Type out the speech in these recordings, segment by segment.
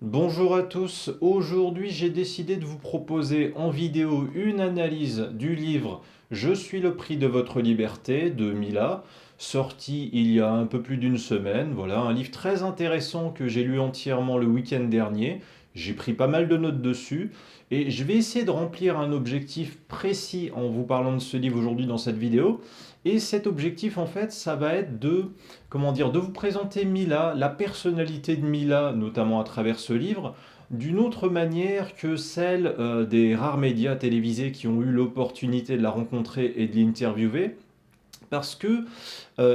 Bonjour à tous, aujourd'hui j'ai décidé de vous proposer en vidéo une analyse du livre Je suis le prix de votre liberté de Mila, sorti il y a un peu plus d'une semaine. Voilà, un livre très intéressant que j'ai lu entièrement le week-end dernier. J'ai pris pas mal de notes dessus et je vais essayer de remplir un objectif précis en vous parlant de ce livre aujourd'hui dans cette vidéo. Et cet objectif en fait, ça va être de vous présenter Mila, la personnalité de Mila, notamment à travers ce livre, d'une autre manière que celle des rares médias télévisés qui ont eu l'opportunité de la rencontrer et de l'interviewer. Parce que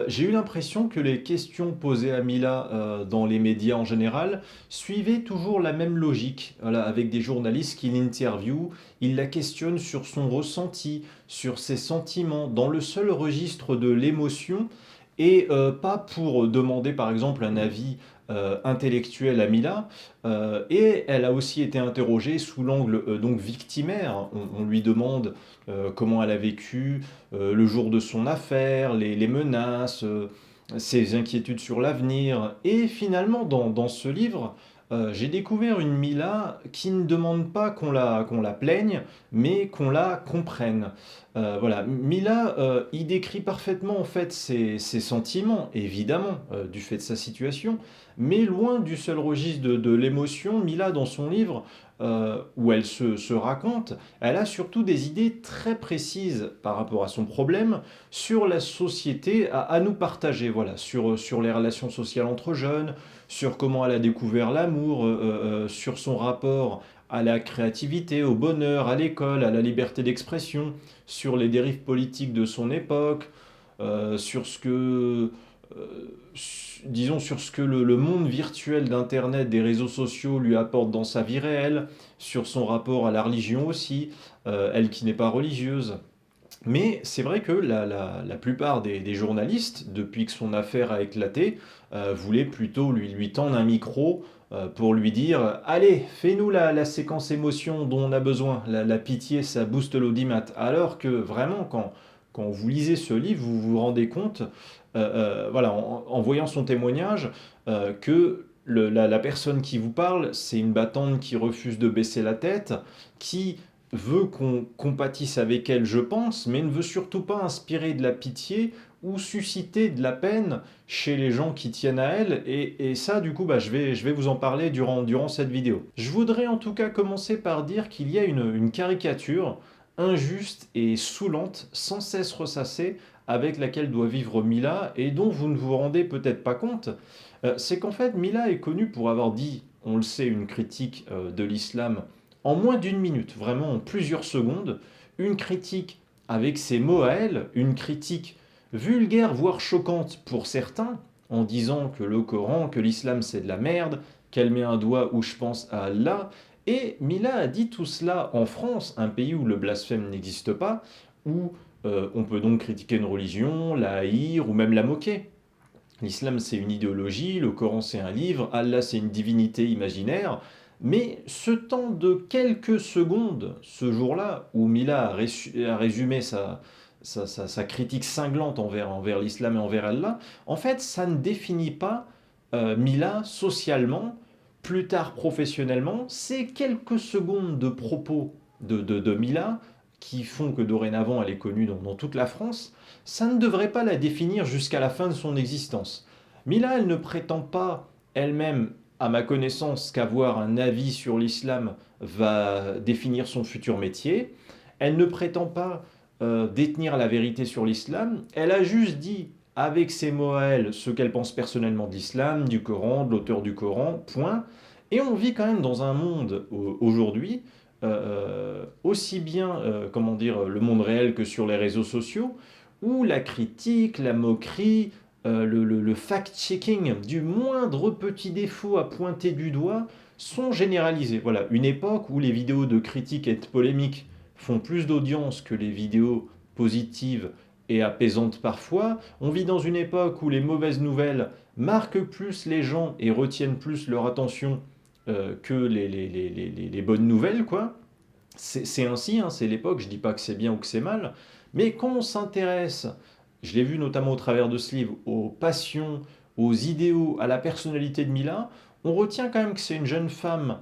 j'ai eu l'impression que les questions posées à Mila dans les médias en général suivaient toujours la même logique. Voilà, avec des journalistes qui l'interviewent, ils la questionnent sur son ressenti, sur ses sentiments, dans le seul registre de l'émotion, et pas pour demander par exemple un avis intellectuel à Mila. Et elle a aussi été interrogée sous l'angle donc victimaire. On lui demande comment elle a vécu le jour de son affaire, les menaces, ses inquiétudes sur l'avenir. Et finalement, dans ce livre, j'ai découvert une Mila qui ne demande pas qu'on la plaigne, mais qu'on la comprenne. Voilà, Mila, il décrit parfaitement en fait ses sentiments, évidemment, du fait de sa situation, mais loin du seul registre de l'émotion. Mila, dans son livre, où elle se raconte, elle a surtout des idées très précises par rapport à son problème sur la société à nous partager, voilà, sur les relations sociales entre jeunes, sur comment elle a découvert l'amour, sur son rapport à la créativité, au bonheur, à l'école, à la liberté d'expression, sur les dérives politiques de son époque, sur ce que, disons, sur ce que le monde virtuel d'Internet, des réseaux sociaux lui apporte dans sa vie réelle, sur son rapport à la religion aussi, elle qui n'est pas religieuse. Mais c'est vrai que la plupart des journalistes, depuis que son affaire a éclaté, voulaient plutôt lui tendre un micro pour lui dire allez, fais-nous la séquence émotion dont on a besoin. La pitié, ça booste l'audimat. Alors que vraiment, quand vous lisez ce livre, vous vous rendez compte, voilà, en voyant son témoignage, que la personne qui vous parle, c'est une battante qui refuse de baisser la tête, qui veut qu'on compatisse avec elle, je pense, mais ne veut surtout pas inspirer de la pitié ou susciter de la peine chez les gens qui tiennent à elle. Et ça, du coup, je vais vous en parler durant cette vidéo. Je voudrais en tout cas commencer par dire qu'il y a une caricature injuste et saoulante, sans cesse ressassée, avec laquelle doit vivre Mila, et dont vous ne vous rendez peut-être pas compte. C'est qu'en fait, Mila est connue pour avoir dit, on le sait, une critique de l'islam en moins d'une minute, vraiment en plusieurs secondes, une critique avec ses mots à elle, une critique vulgaire, voire choquante pour certains, en disant que le Coran, que l'islam c'est de la merde, qu'elle met un doigt où je pense à Allah. Et Mila a dit tout cela en France, un pays où le blasphème n'existe pas, où on peut donc critiquer une religion, la haïr ou même la moquer. L'islam, c'est une idéologie, le Coran, c'est un livre, Allah, c'est une divinité imaginaire. Mais ce temps de quelques secondes, ce jour-là, où Mila a résumé sa critique cinglante envers l'islam et envers Allah, en fait, ça ne définit pas Mila socialement, plus tard professionnellement. Ces quelques secondes de propos de Mila qui font que dorénavant elle est connue dans toute la France, ça ne devrait pas la définir jusqu'à la fin de son existence. Mila, elle ne prétend pas elle-même, à ma connaissance, qu'avoir un avis sur l'islam va définir son futur métier. Elle ne prétend pas détenir la vérité sur l'islam. Elle a juste dit, avec ses mots à elle, ce qu'elle pense personnellement de l'islam, du Coran, de l'auteur du Coran, point. Et on vit quand même dans un monde aujourd'hui, aussi bien, comment dire, le monde réel que sur les réseaux sociaux, où la critique, la moquerie, le fact-checking du moindre petit défaut à pointer du doigt sont généralisés. Voilà, une époque où les vidéos de critique et de polémique font plus d'audience que les vidéos positives et apaisantes parfois. On vit dans une époque où les mauvaises nouvelles marquent plus les gens et retiennent plus leur attention que les bonnes nouvelles, quoi. C'est ainsi, hein, c'est l'époque, je dis pas que c'est bien ou que c'est mal, mais quand on s'intéresse, je l'ai vu notamment au travers de ce livre, aux passions, aux idéaux, à la personnalité de Mila, On retient quand même que c'est une jeune femme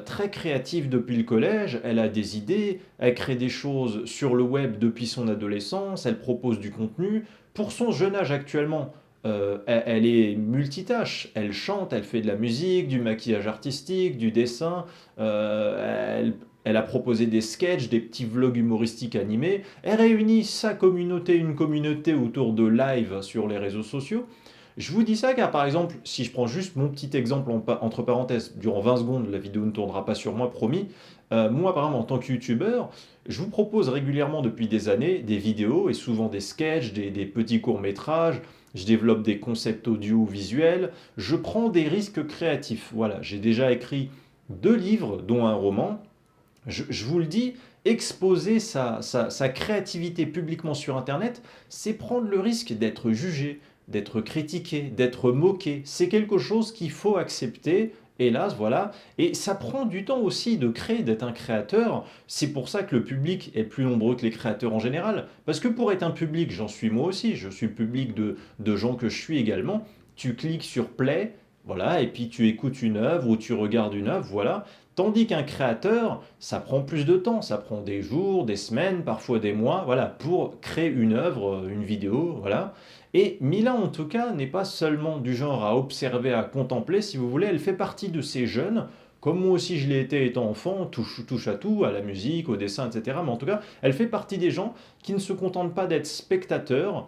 très créative depuis le collège, elle a des idées, elle crée des choses sur le web depuis son adolescence, elle propose du contenu. Pour son jeune âge actuellement, elle est multitâche, elle chante, elle fait de la musique, du maquillage artistique, du dessin, elle a proposé des sketchs, des petits vlogs humoristiques animés, elle réunit sa communauté, une communauté autour de live sur les réseaux sociaux. Je vous dis ça car par exemple, si je prends juste mon petit exemple entre parenthèses, durant 20 secondes, la vidéo ne tournera pas sur moi, promis. Moi, par exemple, en tant que youtubeur, je vous propose régulièrement depuis des années des vidéos et souvent des sketchs, des petits courts-métrages. Je développe des concepts audio-visuels. Je prends des risques créatifs. Voilà, j'ai déjà écrit 2 livres, dont un roman. Je vous le dis, exposer sa créativité publiquement sur Internet, c'est prendre le risque d'être jugé, d'être critiqué, d'être moqué. C'est quelque chose qu'il faut accepter, hélas, voilà. Et ça prend du temps aussi de créer, d'être un créateur. C'est pour ça que le public est plus nombreux que les créateurs en général. Parce que pour être un public, j'en suis moi aussi, je suis le public de gens que je suis également. Tu cliques sur play, voilà, et puis tu écoutes une œuvre ou tu regardes une œuvre, voilà. Tandis qu'un créateur, ça prend plus de temps, ça prend des jours, des semaines, parfois des mois, voilà, pour créer une œuvre, une vidéo, voilà. Et Mila, en tout cas, n'est pas seulement du genre à observer, à contempler, si vous voulez, elle fait partie de ces jeunes, comme moi aussi je l'ai été étant enfant, touche à tout, à la musique, au dessin, etc. Mais en tout cas, elle fait partie des gens qui ne se contentent pas d'être spectateurs,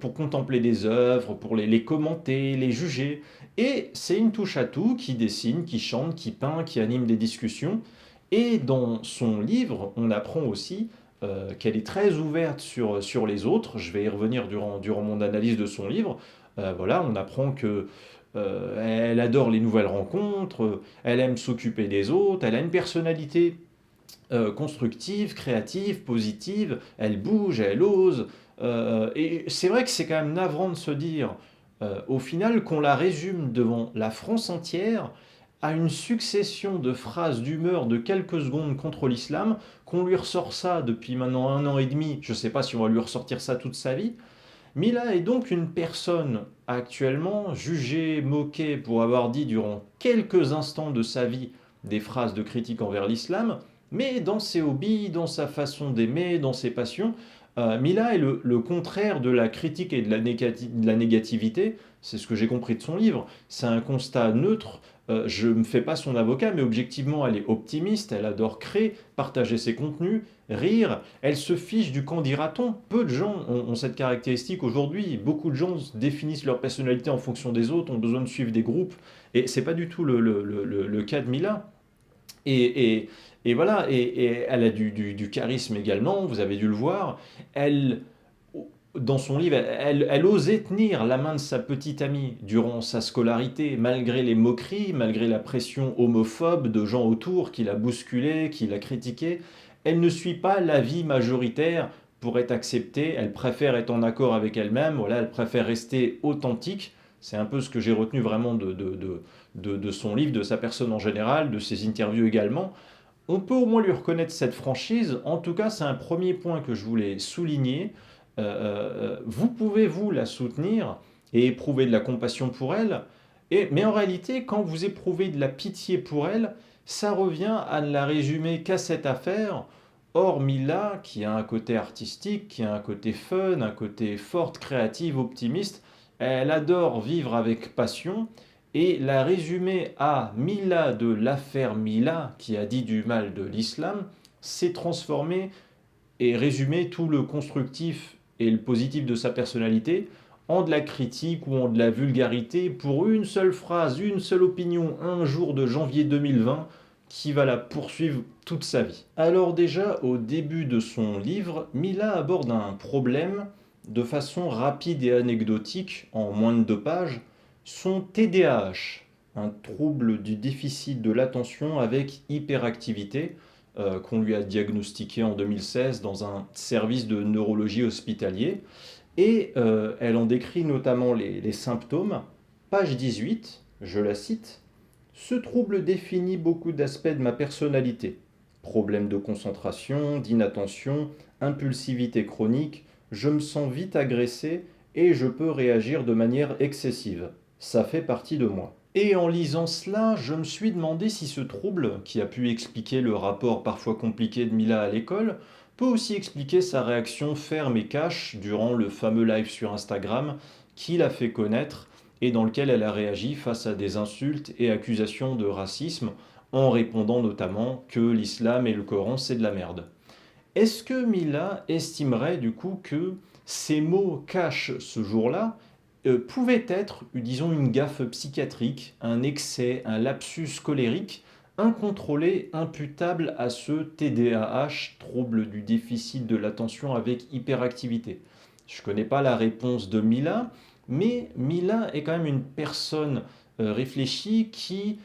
pour contempler des œuvres, pour les commenter, les juger. Et c'est une touche à tout qui dessine, qui chante, qui peint, qui anime des discussions. Et dans son livre, on apprend aussi qu'elle est très ouverte sur les autres. Je vais y revenir durant mon analyse de son livre. Voilà, on apprend que elle adore les nouvelles rencontres, elle aime s'occuper des autres, elle a une personnalité constructive, créative, positive, elle bouge, elle ose. Et c'est vrai que c'est quand même navrant de se dire, au final, qu'on la résume devant la France entière à une succession de phrases d'humeur de quelques secondes contre l'islam, qu'on lui ressort ça depuis maintenant 1 an et demi, je ne sais pas si on va lui ressortir ça toute sa vie. Mila est donc une personne actuellement jugée, moquée pour avoir dit durant quelques instants de sa vie des phrases de critique envers l'islam, mais dans ses hobbies, dans sa façon d'aimer, dans ses passions, Mila est le contraire de la critique et de la négativité. C'est ce que j'ai compris de son livre. C'est un constat neutre. Je ne me fais pas son avocat, mais objectivement, elle est optimiste, elle adore créer, partager ses contenus, rire. Elle se fiche du qu'en dira-t-on. Peu de gens ont cette caractéristique aujourd'hui. Beaucoup de gens définissent leur personnalité en fonction des autres, ont besoin de suivre des groupes. Et c'est pas du tout le cas de Mila. Et, et, et voilà, et elle a du charisme également, vous avez dû le voir. Elle, dans son livre, elle osait tenir la main de sa petite amie durant sa scolarité, malgré les moqueries, malgré la pression homophobe de gens autour qui la bousculaient, qui la critiquaient. Elle ne suit pas l'avis majoritaire pour être acceptée, elle préfère être en accord avec elle-même, voilà, elle préfère rester authentique. C'est un peu ce que j'ai retenu vraiment de son livre, de sa personne en général, de ses interviews également. On peut au moins lui reconnaître cette franchise. En tout cas, c'est un premier point que je voulais souligner. Vous pouvez, vous, la soutenir et éprouver de la compassion pour elle. Mais en réalité, quand vous éprouvez de la pitié pour elle, ça revient à ne la résumer qu'à cette affaire. Or, Mila, qui a un côté artistique, qui a un côté fun, un côté forte, créative, optimiste, elle adore vivre avec passion. Et la résumer à Mila de l'affaire Mila, qui a dit du mal de l'islam, c'est transformer et résumer tout le constructif et le positif de sa personnalité en de la critique ou en de la vulgarité pour une seule phrase, une seule opinion, un jour de janvier 2020 qui va la poursuivre toute sa vie. Alors déjà, au début de son livre, Mila aborde un problème de façon rapide et anecdotique, en moins de 2 pages, son TDAH, un trouble du déficit de l'attention avec hyperactivité, qu'on lui a diagnostiqué en 2016 dans un service de neurologie hospitalier. Et elle en décrit notamment les symptômes. Page 18, je la cite. Ce trouble définit beaucoup d'aspects de ma personnalité. Problèmes de concentration, d'inattention, impulsivité chronique, je me sens vite agressé et je peux réagir de manière excessive. Ça fait partie de moi. Et en lisant cela, je me suis demandé si ce trouble, qui a pu expliquer le rapport parfois compliqué de Mila à l'école, peut aussi expliquer sa réaction ferme et cash durant le fameux live sur Instagram qui l'a fait connaître et dans lequel elle a réagi face à des insultes et accusations de racisme en répondant notamment que l'islam et le Coran c'est de la merde. Est-ce que Mila estimerait du coup que ces mots cash ce jour-là pouvaient être, disons, une gaffe psychiatrique, un excès, un lapsus colérique incontrôlé, imputable à ce TDAH, trouble du déficit de l'attention avec hyperactivité? Je ne connais pas la réponse de Mila, mais Mila est quand même une personne réfléchie qui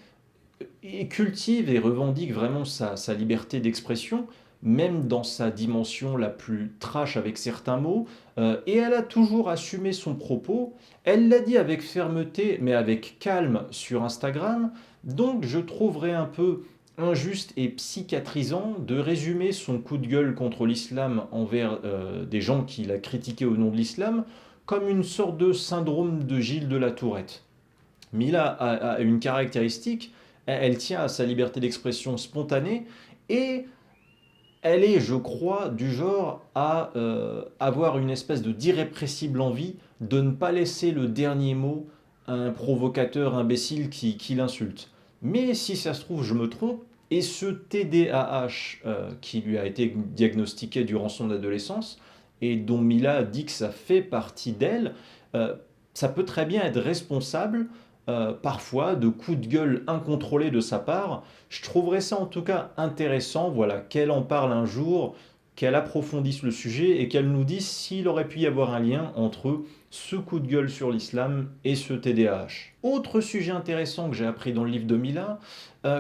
et cultive et revendique vraiment sa liberté d'expression, même dans sa dimension la plus trash avec certains mots, et elle a toujours assumé son propos. Elle l'a dit avec fermeté, mais avec calme sur Instagram, donc je trouverais un peu injuste et psychiatrisant de résumer son coup de gueule contre l'islam envers des gens qui l'a critiqué au nom de l'islam comme une sorte de syndrome de Gilles de la Tourette. Mila a une caractéristique, elle tient à sa liberté d'expression spontanée et elle est, je crois, du genre à avoir une espèce de d'irrépressible envie de ne pas laisser le dernier mot à un provocateur imbécile qui l'insulte. Mais si ça se trouve, je me trompe, et ce TDAH qui lui a été diagnostiqué durant son adolescence, et dont Mila dit que ça fait partie d'elle, euh, ça peut très bien être responsable parfois de coups de gueule incontrôlés de sa part. Je trouverais ça en tout cas intéressant, voilà, qu'elle en parle un jour, qu'elle approfondisse le sujet et qu'elle nous dise s'il aurait pu y avoir un lien entre ce coup de gueule sur l'islam et ce TDAH. Autre sujet intéressant que j'ai appris dans le livre de Mila,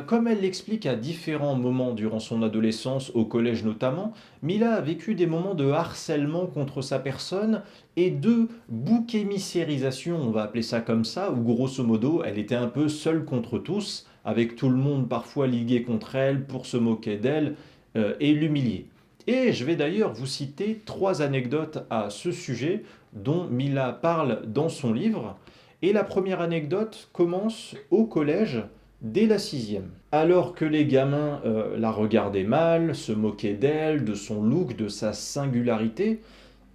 comme elle l'explique à différents moments durant son adolescence, au collège notamment, Mila a vécu des moments de harcèlement contre sa personne et de bouc émissérisation, on va appeler ça comme ça, où grosso modo elle était un peu seule contre tous, avec tout le monde parfois ligué contre elle pour se moquer d'elle et l'humilier. Et je vais d'ailleurs vous citer trois anecdotes à ce sujet dont Mila parle dans son livre. Et la première anecdote commence au collège dès la sixième. Alors que les gamins la regardaient mal, se moquaient d'elle, de son look, de sa singularité,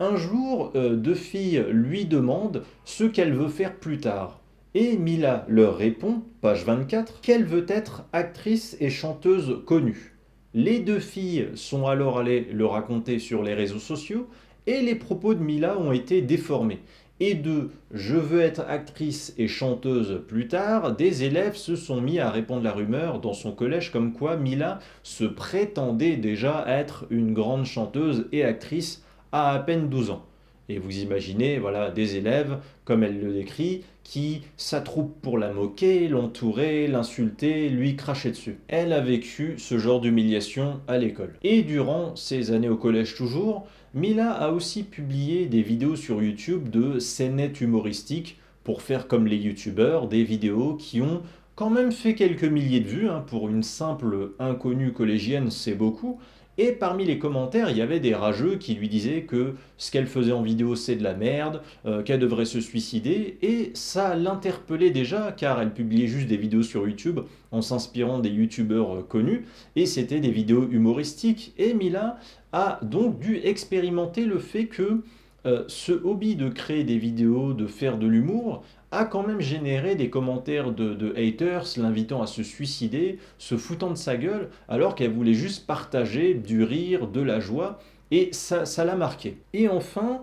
un jour, deux filles lui demandent ce qu'elle veut faire plus tard. Et Mila leur répond, page 24, qu'elle veut être actrice et chanteuse connue. Les deux filles sont alors allées le raconter sur les réseaux sociaux et les propos de Mila ont été déformés. Et de «je veux être actrice et chanteuse plus tard», des élèves se sont mis à répandre la rumeur dans son collège comme quoi Mila se prétendait déjà être une grande chanteuse et actrice à peine 12 ans. Et vous imaginez, voilà, des élèves, comme elle le décrit, qui s'attroupent pour la moquer, l'entourer, l'insulter, lui cracher dessus. Elle a vécu ce genre d'humiliation à l'école. Et durant ses années au collège toujours, Mila a aussi publié des vidéos sur YouTube de scénettes humoristiques pour faire comme les youtubeurs, des vidéos qui ont quand même fait quelques milliers de vues, hein, pour une simple inconnue collégienne, c'est beaucoup. Et parmi les commentaires, il y avait des rageux qui lui disaient que ce qu'elle faisait en vidéo c'est de la merde, qu'elle devrait se suicider, et ça l'interpellait déjà car elle publiait juste des vidéos sur YouTube en s'inspirant des youtubeurs connus, et c'était des vidéos humoristiques. Et Mila a donc dû expérimenter le fait que ce hobby de créer des vidéos, de faire de l'humour, a quand même généré des commentaires de haters l'invitant à se suicider, se foutant de sa gueule, alors qu'elle voulait juste partager du rire, de la joie, et ça l'a marqué. Et enfin,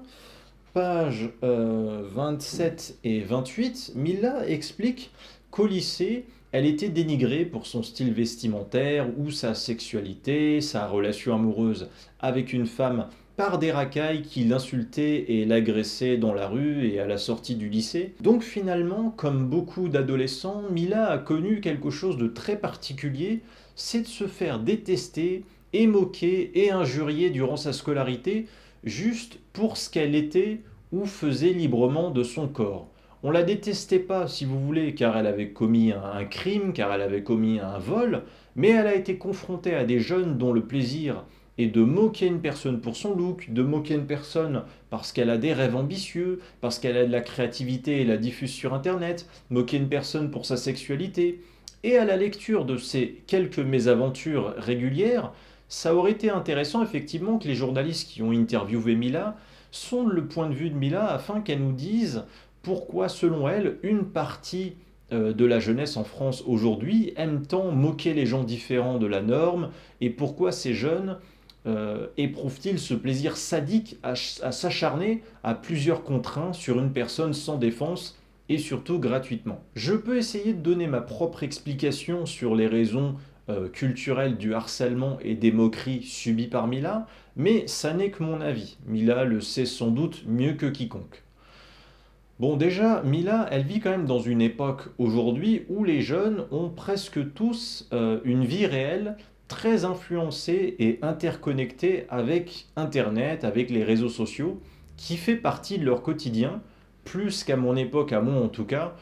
pages 27 et 28, Mila explique qu'au lycée, elle était dénigrée pour son style vestimentaire ou sa sexualité, sa relation amoureuse avec une femme par des racailles qui l'insultaient et l'agressaient dans la rue et à la sortie du lycée. Donc finalement, comme beaucoup d'adolescents, Mila a connu quelque chose de très particulier, c'est de se faire détester et moquer et injurier durant sa scolarité, juste pour ce qu'elle était ou faisait librement de son corps. On la détestait pas, si vous voulez, car elle avait commis un crime, car elle avait commis un vol, mais elle a été confrontée à des jeunes dont le plaisir et de moquer une personne pour son look, de moquer une personne parce qu'elle a des rêves ambitieux, parce qu'elle a de la créativité et la diffuse sur Internet, moquer une personne pour sa sexualité. Et à la lecture de ces quelques mésaventures régulières, ça aurait été intéressant effectivement que les journalistes qui ont interviewé Mila sondent le point de vue de Mila afin qu'elle nous dise pourquoi, selon elle, une partie de la jeunesse en France aujourd'hui aime tant moquer les gens différents de la norme et pourquoi ces jeunes éprouvent-ils ce plaisir sadique à s'acharner à plusieurs contraints sur une personne sans défense et surtout gratuitement. Je peux essayer de donner ma propre explication sur les raisons culturelles du harcèlement et des moqueries subies par Mila, mais ça n'est que mon avis. Mila le sait sans doute mieux que quiconque. Bon, déjà, Mila, elle vit quand même dans une époque aujourd'hui où les jeunes ont presque tous une vie réelle très influencée et interconnectée avec Internet, avec les réseaux sociaux, qui fait partie de leur quotidien, plus qu'à mon époque, à moi en tout cas,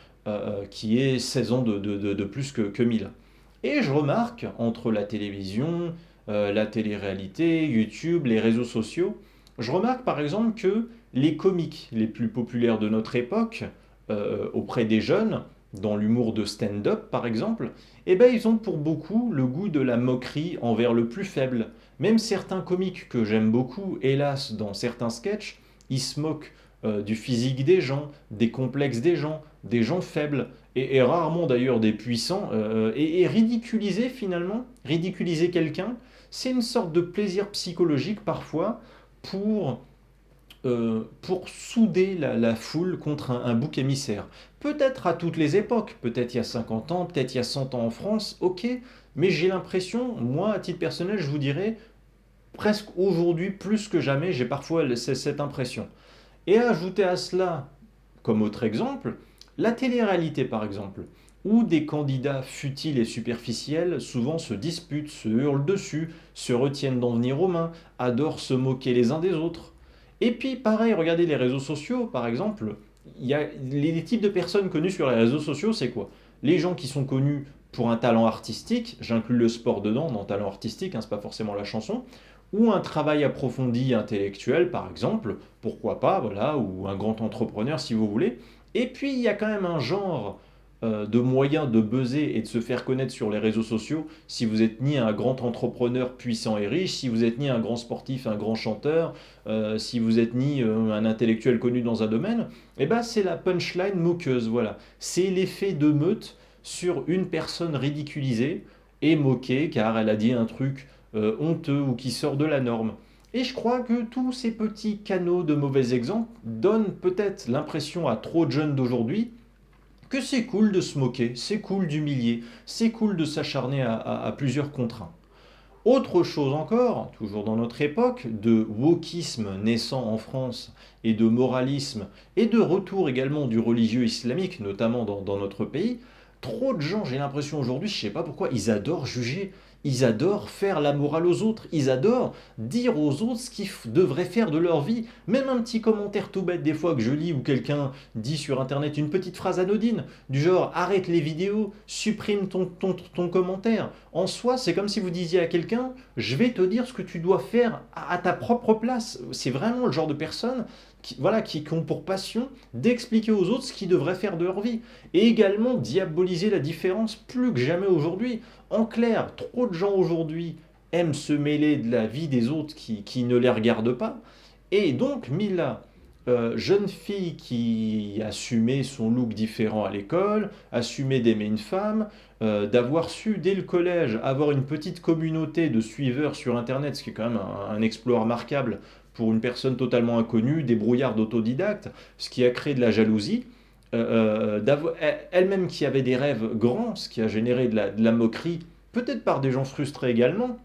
qui est 16 ans de plus que Mila. Et je remarque, entre la télévision, la télé-réalité, YouTube, les réseaux sociaux, je remarque par exemple que les comiques les plus populaires de notre époque, auprès des jeunes, dans l'humour de stand-up par exemple, eh ben, ils ont pour beaucoup le goût de la moquerie envers le plus faible. Même certains comiques que j'aime beaucoup, hélas, dans certains sketchs, ils se moquent du physique des gens, des complexes des gens faibles, et rarement d'ailleurs des puissants, et ridiculiser finalement, ridiculiser quelqu'un, c'est une sorte de plaisir psychologique parfois pour pour souder la foule contre un bouc émissaire. Peut-être à toutes les époques, peut-être il y a 50 ans, peut-être il y a 100 ans en France, ok, mais j'ai l'impression, moi à titre personnel, je vous dirais, presque aujourd'hui, plus que jamais, j'ai parfois cette impression. Et ajouter à cela, comme autre exemple, la télé-réalité par exemple, où des candidats futiles et superficiels souvent se disputent, se hurlent dessus, se retiennent d'en venir aux mains, adorent se moquer les uns des autres. Et puis pareil, regardez les réseaux sociaux par exemple, il y a les types de personnes connues sur les réseaux sociaux, c'est quoi? Les gens qui sont connus pour un talent artistique, j'inclus le sport dedans, dans talent artistique, hein, c'est pas forcément la chanson, ou un travail approfondi intellectuel par exemple, pourquoi pas, voilà, ou un grand entrepreneur si vous voulez. Et puis il y a quand même un genre de moyens de buzzer et de se faire connaître sur les réseaux sociaux si vous êtes ni un grand entrepreneur puissant et riche, si vous êtes ni un grand sportif, un grand chanteur, si vous êtes ni un intellectuel connu dans un domaine, et ben c'est la punchline moqueuse, voilà. C'est l'effet de meute sur une personne ridiculisée et moquée car elle a dit un truc honteux ou qui sort de la norme. Et je crois que tous ces petits canaux de mauvais exemples donnent peut-être l'impression à trop de jeunes d'aujourd'hui que c'est cool de se moquer, c'est cool d'humilier, c'est cool de s'acharner à plusieurs contraints. Autre chose encore, toujours dans notre époque, de wokisme naissant en France et de moralisme et de retour également du religieux islamique, notamment dans notre pays, trop de gens, j'ai l'impression aujourd'hui, je ne sais pas pourquoi, ils adorent juger, ils adorent faire la morale aux autres, ils adorent dire aux autres ce qu'ils devraient faire de leur vie. Même un petit commentaire tout bête des fois que je lis ou quelqu'un dit sur internet une petite phrase anodine, du genre arrête les vidéos, supprime ton commentaire. En soi, c'est comme si vous disiez à quelqu'un, je vais te dire ce que tu dois faire à ta propre place. C'est vraiment le genre de personnes voilà, qui ont pour passion d'expliquer aux autres ce qu'ils devraient faire de leur vie. Et également diaboliser la différence plus que jamais aujourd'hui. En clair, trop de gens aujourd'hui aiment se mêler de la vie des autres qui ne les regardent pas. Et donc Mila, jeune fille qui assumait son look différent à l'école, assumait d'aimer une femme, d'avoir su dès le collège avoir une petite communauté de suiveurs sur Internet, ce qui est quand même un exploit remarquable pour une personne totalement inconnue, débrouillarde autodidacte, ce qui a créé de la jalousie. Elle-même qui avait des rêves grands, ce qui a généré de la moquerie, peut-être par des gens frustrés également.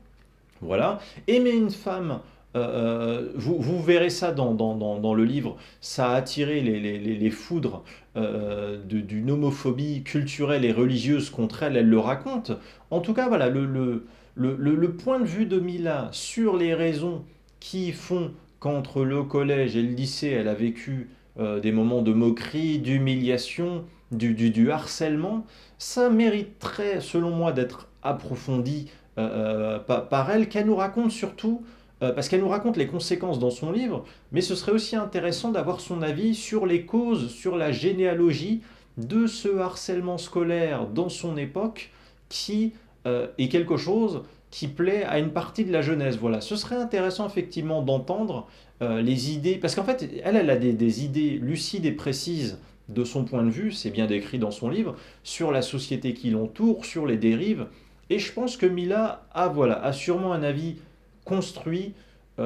Voilà. Aimer une femme, vous verrez ça dans le livre, ça a attiré les foudres d'une homophobie culturelle et religieuse contre elle, elle le raconte. En tout cas, voilà, le point de vue de Mila sur les raisons qui font qu'entre le collège et le lycée, elle a vécu des moments de moquerie, d'humiliation, du harcèlement, ça mériterait, selon moi, d'être approfondi par elle, qu'elle nous raconte surtout parce qu'elle nous raconte les conséquences dans son livre, mais ce serait aussi intéressant d'avoir son avis sur les causes, sur la généalogie de ce harcèlement scolaire dans son époque qui est quelque chose qui plaît à une partie de la jeunesse. Voilà, ce serait intéressant effectivement d'entendre les idées, parce qu'en fait, elle a des idées lucides et précises de son point de vue, c'est bien décrit dans son livre, sur la société qui l'entoure, sur les dérives, et je pense que Mila a sûrement un avis construit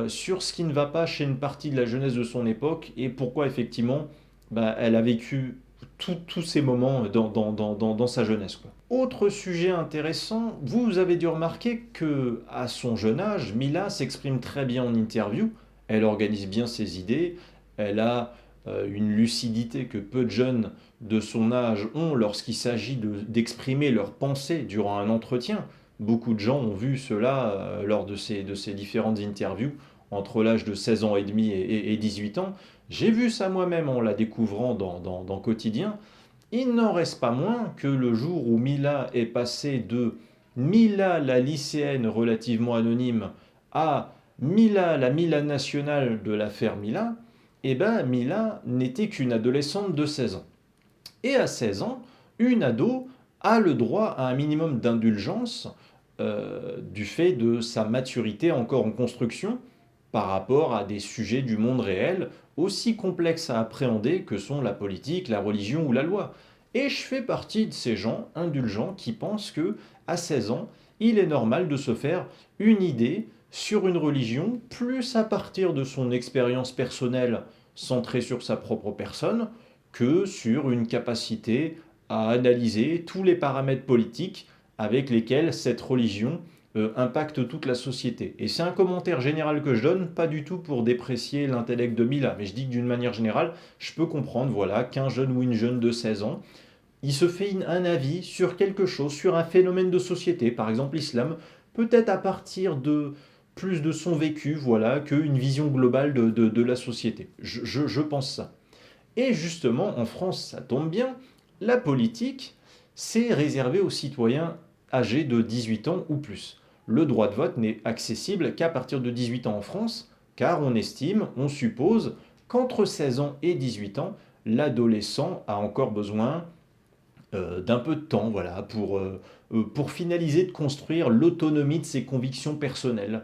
sur ce qui ne va pas chez une partie de la jeunesse de son époque et pourquoi effectivement elle a vécu tous ces moments dans sa jeunesse, quoi. Autre sujet intéressant, vous avez dû remarquer que à son jeune âge, Mila s'exprime très bien en interview, elle organise bien ses idées, elle a une lucidité que peu de jeunes de son âge ont lorsqu'il s'agit d'exprimer leurs pensées durant un entretien. Beaucoup de gens ont vu cela lors de ces différentes interviews entre l'âge de 16 ans et demi et 18 ans. J'ai vu ça moi-même en la découvrant dans Quotidien. Il n'en reste pas moins que le jour où Mila est passée de Mila la lycéenne relativement anonyme à Mila la Mila nationale de l'affaire Mila, eh ben Mila n'était qu'une adolescente de 16 ans. Et à 16 ans, une ado a le droit à un minimum d'indulgence du fait de sa maturité encore en construction par rapport à des sujets du monde réel aussi complexes à appréhender que sont la politique, la religion ou la loi. Et je fais partie de ces gens indulgents qui pensent que à 16 ans, il est normal de se faire une idée sur une religion, plus à partir de son expérience personnelle centrée sur sa propre personne, que sur une capacité à analyser tous les paramètres politiques avec lesquels cette religion impacte toute la société. Et c'est un commentaire général que je donne, pas du tout pour déprécier l'intellect de Mila, mais je dis que d'une manière générale, je peux comprendre voilà, qu'un jeune ou une jeune de 16 ans, il se fait un avis sur quelque chose, sur un phénomène de société, par exemple l'islam, peut-être à partir de plus de son vécu, voilà, qu'une vision globale de la société. Je pense ça. Et justement, en France, ça tombe bien, la politique, c'est réservé aux citoyens âgés de 18 ans ou plus. Le droit de vote n'est accessible qu'à partir de 18 ans en France, car on estime, on suppose, qu'entre 16 ans et 18 ans, l'adolescent a encore besoin d'un peu de temps, voilà, pour finaliser de construire l'autonomie de ses convictions personnelles.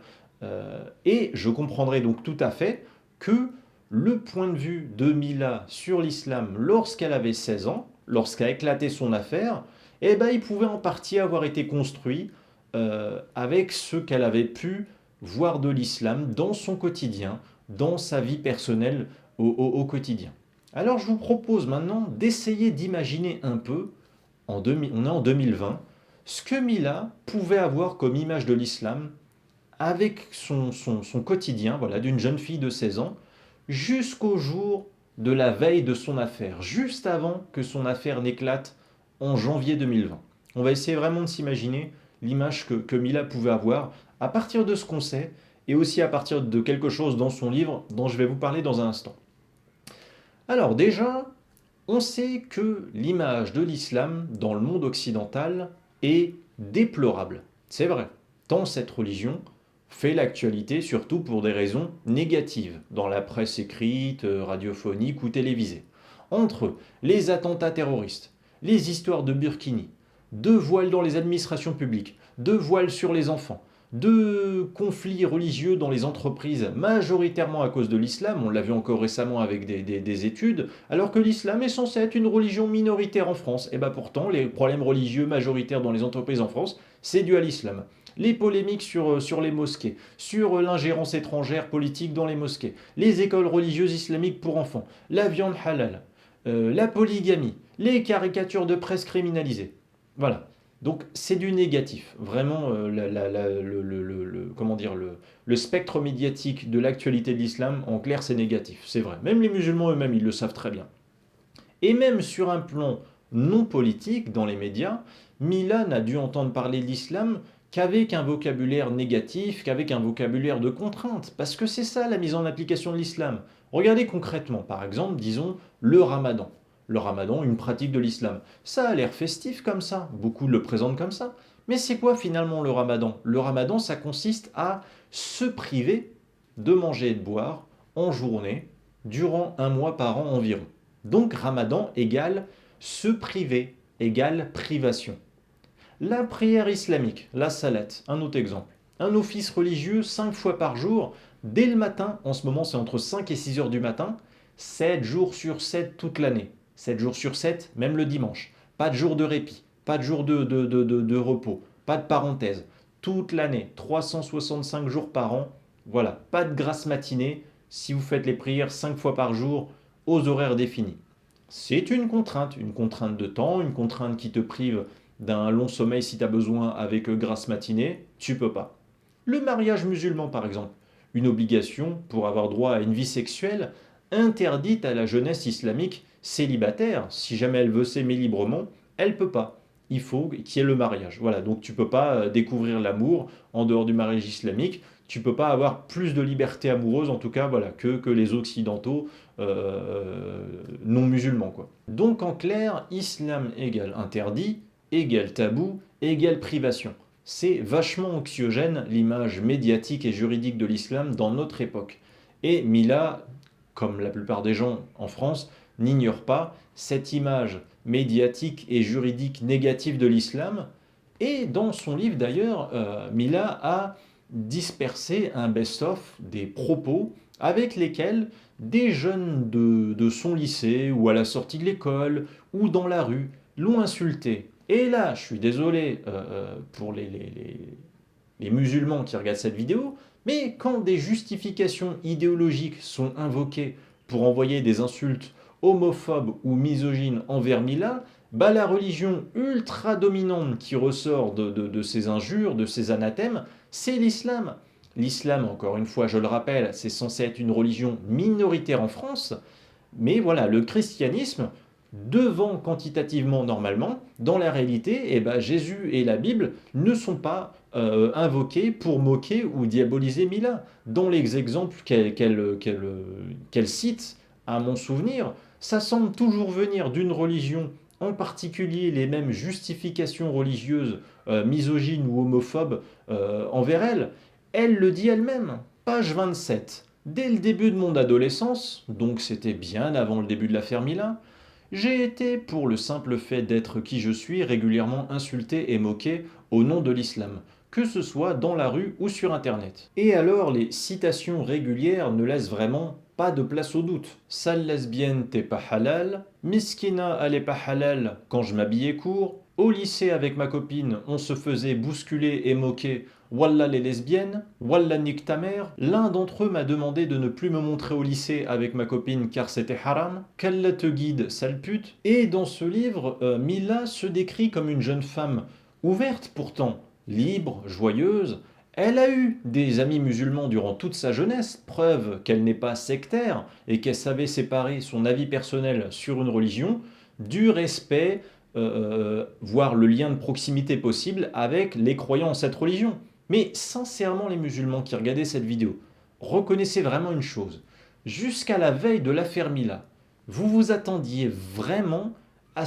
Et je comprendrais donc tout à fait que le point de vue de Mila sur l'islam lorsqu'elle avait 16 ans, lorsqu'a éclaté son affaire, eh ben, il pouvait en partie avoir été construit avec ce qu'elle avait pu voir de l'islam dans son quotidien, dans sa vie personnelle au quotidien. Alors je vous propose maintenant d'essayer d'imaginer un peu, on est en 2020, ce que Mila pouvait avoir comme image de l'islam avec son quotidien, voilà, d'une jeune fille de 16 ans, jusqu'au jour de la veille de son affaire, juste avant que son affaire n'éclate en janvier 2020. On va essayer vraiment de s'imaginer l'image que Mila pouvait avoir à partir de ce qu'on sait et aussi à partir de quelque chose dans son livre dont je vais vous parler dans un instant. Alors déjà, on sait que l'image de l'islam dans le monde occidental est déplorable. C'est vrai, tant cette religion fait l'actualité surtout pour des raisons négatives, dans la presse écrite, radiophonique ou télévisée. Entre les attentats terroristes, les histoires de burkini, de voiles dans les administrations publiques, de voiles sur les enfants, de conflits religieux dans les entreprises, majoritairement à cause de l'islam, on l'a vu encore récemment avec des études, alors que l'islam est censé être une religion minoritaire en France. Et bien pourtant, les problèmes religieux majoritaires dans les entreprises en France, c'est dû à l'islam. Les polémiques sur les mosquées, sur l'ingérence étrangère politique dans les mosquées, les écoles religieuses islamiques pour enfants, la viande halal, la polygamie, les caricatures de presse criminalisées. Voilà. Donc c'est du négatif. Vraiment, comment dire, le spectre médiatique de l'actualité de l'islam, en clair, c'est négatif. C'est vrai. Même les musulmans eux-mêmes, ils le savent très bien. Et même sur un plan non politique, dans les médias, Mila n'a dû entendre parler de l'islam qu'avec un vocabulaire négatif, qu'avec un vocabulaire de contrainte. Parce que c'est ça la mise en application de l'islam. Regardez concrètement, par exemple, disons, le ramadan. Le ramadan, une pratique de l'islam. Ça a l'air festif comme ça, beaucoup le présentent comme ça. Mais c'est quoi finalement le ramadan? Le ramadan, ça consiste à se priver de manger et de boire en journée durant un mois par an environ. Donc Ramadan égale se priver, égale privation. La prière islamique, la salat, un autre exemple. Un office religieux 5 fois par jour, dès le matin, en ce moment c'est entre 5 et 6 heures du matin, 7 jours sur 7 toute l'année. 7 jours sur 7, même le dimanche. Pas de jour de répit, pas de jour de repos, pas de parenthèse. Toute l'année, 365 jours par an, voilà, pas de grasse matinée si vous faites les prières 5 fois par jour aux horaires définis. C'est une contrainte de temps, une contrainte qui te prive d'un long sommeil si tu as besoin avec grasse matinée, tu peux pas. Le mariage musulman par exemple, une obligation pour avoir droit à une vie sexuelle interdite à la jeunesse islamique célibataire. Si jamais elle veut s'aimer librement, elle peut pas. Il faut qu'il y ait le mariage. Voilà, donc tu peux pas découvrir l'amour en dehors du mariage islamique. Tu peux pas avoir plus de liberté amoureuse, en tout cas, voilà, que les occidentaux non musulmans, quoi. Donc en clair, islam égale interdit, égale tabou, égale privation. C'est vachement anxiogène l'image médiatique et juridique de l'islam dans notre époque. Et Mila, comme la plupart des gens en France, n'ignore pas cette image médiatique et juridique négative de l'islam. Et dans son livre d'ailleurs, Mila a dispersé un best-of des propos avec lesquels des jeunes de son lycée ou à la sortie de l'école ou dans la rue l'ont insulté. Et là, je suis désolé pour les musulmans qui regardent cette vidéo, mais quand des justifications idéologiques sont invoquées pour envoyer des insultes homophobes ou misogynes envers Mila, bah la religion ultra dominante qui ressort de ces injures, de ces anathèmes, c'est l'islam. L'islam, encore une fois, je le rappelle, c'est censé être une religion minoritaire en France, mais voilà, le christianisme, devant quantitativement normalement, dans la réalité, eh ben, Jésus et la Bible ne sont pas invoqués pour moquer ou diaboliser Mila. Dans les exemples qu'elle cite, à mon souvenir, ça semble toujours venir d'une religion, en particulier les mêmes justifications religieuses misogynes ou homophobes envers elle. Elle le dit elle-même, page 27. Dès le début de mon adolescence, donc c'était bien avant le début de l'affaire Mila, j'ai été, pour le simple fait d'être qui je suis, régulièrement insulté et moqué au nom de l'islam, que ce soit dans la rue ou sur internet. Et alors les citations régulières ne laissent vraiment pas de place au doute. Sale lesbienne, t'es pas halal. Miskina, elle est pas halal quand je m'habillais court. Au lycée avec ma copine, on se faisait bousculer et moquer. Wallah les lesbiennes, Wallah nique ta mère. L'un d'entre eux m'a demandé de ne plus me montrer au lycée avec ma copine car c'était haram. Qu'Allah te guide, sale pute. Et dans ce livre, Mila se décrit comme une jeune femme ouverte pourtant, libre, joyeuse. Elle a eu des amis musulmans durant toute sa jeunesse, preuve qu'elle n'est pas sectaire et qu'elle savait séparer son avis personnel sur une religion du respect, voire le lien de proximité possible avec les croyants en cette religion. Mais sincèrement, les musulmans qui regardaient cette vidéo, reconnaissez vraiment une chose. Jusqu'à la veille de l'affaire Mila, vous vous attendiez vraiment à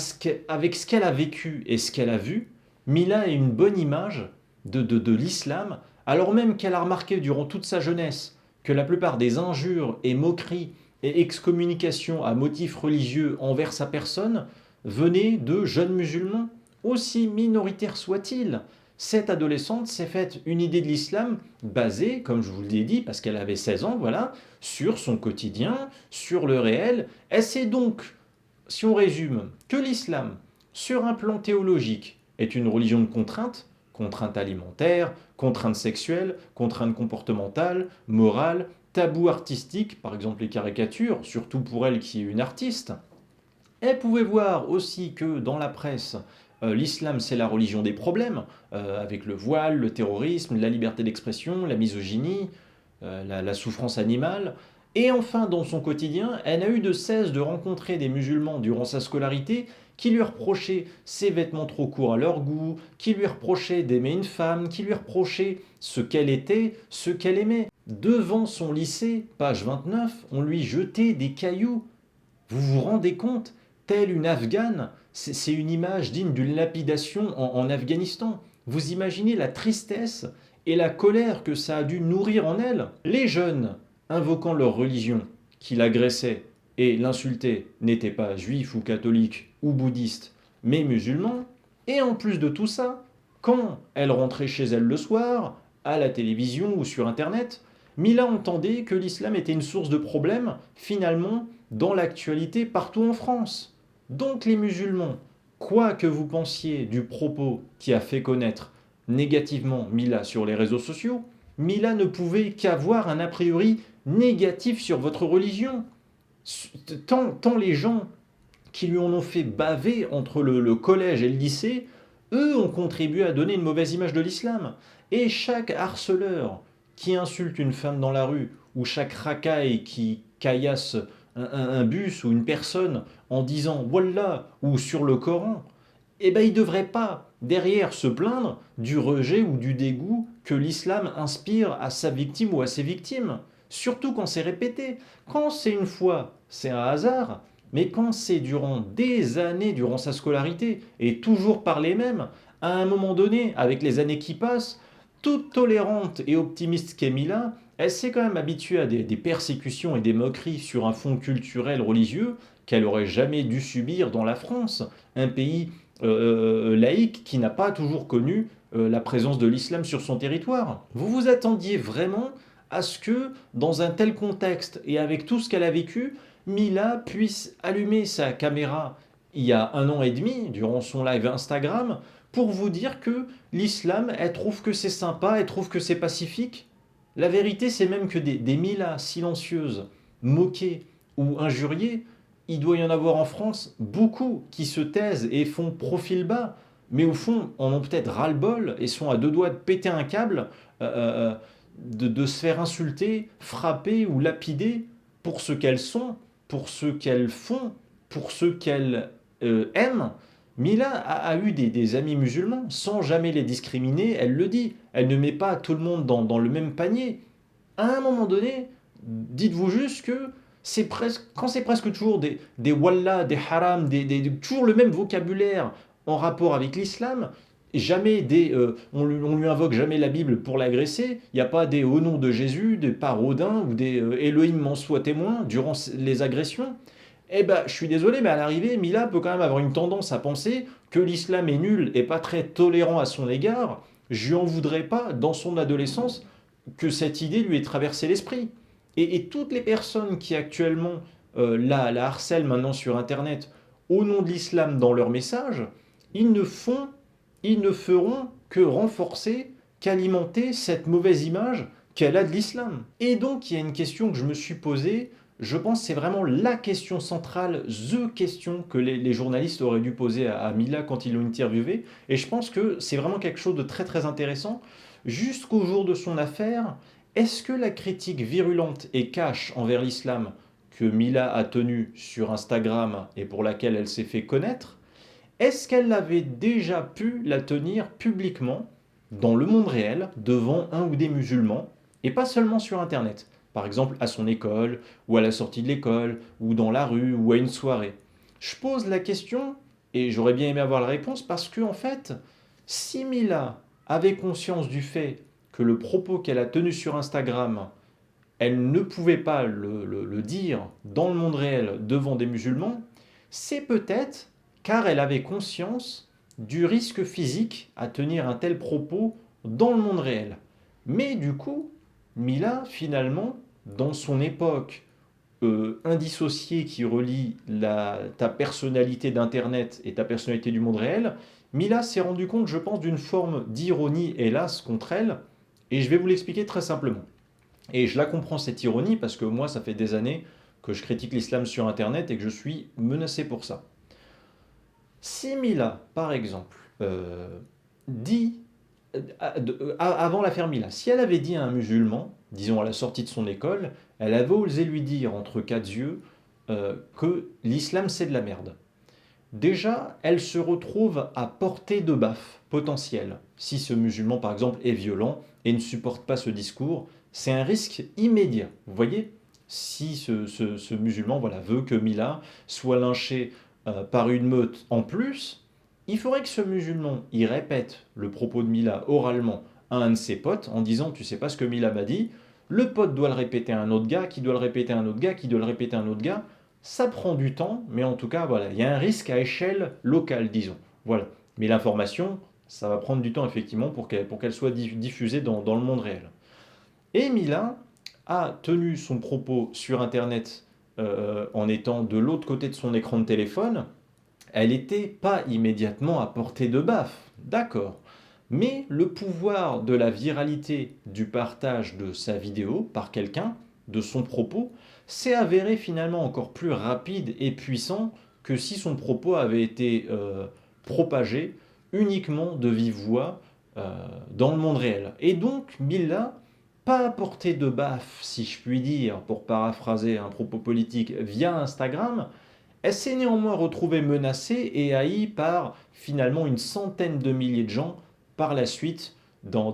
avec ce qu'elle a vécu et ce qu'elle a vu, Mila ait une bonne image de l'islam, alors même qu'elle a remarqué durant toute sa jeunesse que la plupart des injures et moqueries et excommunications à motifs religieux envers sa personne venaient de jeunes musulmans, aussi minoritaires soient-ils. Cette adolescente s'est faite une idée de l'islam basée, comme je vous l'ai dit, parce qu'elle avait 16 ans, voilà, sur son quotidien, sur le réel. Elle sait donc, si on résume, que l'islam, sur un plan théologique, est une religion de contrainte, contrainte alimentaire, contrainte sexuelle, contrainte comportementale, morale, tabou artistique, par exemple les caricatures, surtout pour elle qui est une artiste. Elle pouvait voir aussi que dans la presse, l'islam c'est la religion des problèmes, avec le voile, le terrorisme, la liberté d'expression, la misogynie, la souffrance animale. Et enfin, dans son quotidien, elle n'a eu de cesse de rencontrer des musulmans durant sa scolarité qui lui reprochaient ses vêtements trop courts à leur goût, qui lui reprochaient d'aimer une femme, qui lui reprochaient ce qu'elle était, ce qu'elle aimait. Devant son lycée, page 29, on lui jetait des cailloux. Vous vous rendez compte? Telle une Afghane, c'est une image digne d'une lapidation en Afghanistan. Vous imaginez la tristesse et la colère que ça a dû nourrir en elle. Les jeunes, invoquant leur religion, qui l'agressaient et l'insultaient, n'étaient pas juifs ou catholiques ou bouddhistes, mais musulmans. Et en plus de tout ça, quand elle rentrait chez elle le soir, à la télévision ou sur Internet, Mila entendait que l'islam était une source de problèmes, finalement, dans l'actualité partout en France. Donc les musulmans, quoi que vous pensiez du propos qui a fait connaître négativement Mila sur les réseaux sociaux, Mila ne pouvait qu'avoir un a priori négatif sur votre religion. Tant les gens qui lui en ont fait baver entre le collège et le lycée, eux ont contribué à donner une mauvaise image de l'islam. Et chaque harceleur qui insulte une femme dans la rue, ou chaque racaille qui caillasse un bus ou une personne en disant Wallah ou sur le Coran, eh ben, il ne devrait pas derrière se plaindre du rejet ou du dégoût que l'islam inspire à sa victime ou à ses victimes. Surtout quand c'est répété. Quand c'est une fois, c'est un hasard, mais quand c'est durant des années, durant sa scolarité, et toujours par les mêmes, à un moment donné, avec les années qui passent, toute tolérante et optimiste qu'Emila, elle s'est quand même habituée à des persécutions et des moqueries sur un fond culturel religieux qu'elle aurait jamais dû subir dans la France, un pays laïque qui n'a pas toujours connu la présence de l'islam sur son territoire. Vous vous attendiez vraiment à ce que, dans un tel contexte et avec tout ce qu'elle a vécu, Mila puisse allumer sa caméra il y a 1 an et demi, durant son live Instagram, pour vous dire que l'islam, elle trouve que c'est sympa, elle trouve que c'est pacifique. La vérité, c'est même que des Mila silencieuses, moquées ou injuriées, il doit y en avoir en France beaucoup qui se taisent et font profil bas, mais au fond en ont peut-être ras-le-bol et sont à deux doigts de péter un câble, de se faire insulter, frapper ou lapider pour ce qu'elles sont, pour ce qu'elles font, pour ce qu'elles aiment. Mila a eu des amis musulmans sans jamais les discriminer, elle le dit, elle ne met pas tout le monde dans le même panier. À un moment donné, dites-vous juste que quand c'est presque toujours des wallah, des haram, toujours le même vocabulaire en rapport avec l'islam, jamais on lui invoque jamais la Bible pour l'agresser, il n'y a pas des au nom de Jésus, des paraudins ou des Elohim m'en soit témoin durant les agressions. Eh ben, je suis désolé, mais à l'arrivée, Mila peut quand même avoir une tendance à penser que l'islam est nul et pas très tolérant à son égard. Je lui en voudrais pas, dans son adolescence, que cette idée lui ait traversé l'esprit. Et toutes les personnes qui actuellement la harcèlent maintenant sur Internet au nom de l'islam dans leurs messages, ils ne font, ils ne feront que renforcer, qu'alimenter cette mauvaise image qu'elle a de l'islam. Et donc il y a une question que je me suis posée, je pense que c'est vraiment la question centrale, the question que les journalistes auraient dû poser à Mila quand ils l'ont interviewée, et je pense que c'est vraiment quelque chose de très très intéressant. Jusqu'au jour de son affaire, est-ce que la critique virulente et cash envers l'islam que Mila a tenue sur Instagram et pour laquelle elle s'est fait connaître, est-ce qu'elle avait déjà pu la tenir publiquement, dans le monde réel, devant un ou des musulmans, et pas seulement sur Internet, par exemple à son école, ou à la sortie de l'école, ou dans la rue, ou à une soirée? Je pose la question, et j'aurais bien aimé avoir la réponse, parce que en fait, si Mila avait conscience du fait que le propos qu'elle a tenu sur Instagram, elle ne pouvait pas le dire dans le monde réel devant des musulmans, c'est peut-être car elle avait conscience du risque physique à tenir un tel propos dans le monde réel. Mais du coup, Mila, finalement, dans son époque indissociée qui relie ta personnalité d'Internet et ta personnalité du monde réel, Mila s'est rendu compte, je pense, d'une forme d'ironie, hélas, contre elle, et je vais vous l'expliquer très simplement. Et je la comprends cette ironie parce que moi, ça fait des années que je critique l'islam sur Internet et que je suis menacé pour ça. Si Mila, par exemple, dit, avant l'affaire Mila, si elle avait dit à un musulman, disons à la sortie de son école, elle avait osé lui dire entre quatre yeux que l'islam c'est de la merde. Déjà, elle se retrouve à portée de baffe potentielle. Si ce musulman, par exemple, est violent et ne supporte pas ce discours, c'est un risque immédiat. Vous voyez, si ce musulman voilà, veut que Mila soit lynché par une meute en plus, il faudrait que ce musulman y répète le propos de Mila oralement à un de ses potes en disant tu sais pas ce que Mila m'a dit, le pote doit le répéter à un autre gars, qui doit le répéter à un autre gars, qui doit le répéter à un autre gars. Ça prend du temps, mais en tout cas, voilà, il y a un risque à échelle locale, disons. Voilà. Mais l'information, ça va prendre du temps, effectivement, pour qu'elle soit diffusée dans le monde réel. Et Mila a tenu son propos sur Internet en étant de l'autre côté de son écran de téléphone. Elle n'était pas immédiatement à portée de baffe, d'accord. Mais le pouvoir de la viralité du partage de sa vidéo par quelqu'un, de son propos, s'est avéré finalement encore plus rapide et puissant que si son propos avait été propagé uniquement de vive voix dans le monde réel. Et donc, Mila, pas à portée de baffe, si je puis dire, pour paraphraser un propos politique, via Instagram, elle s'est néanmoins retrouvée menacée et haïe par finalement une centaine de milliers de gens par la suite dans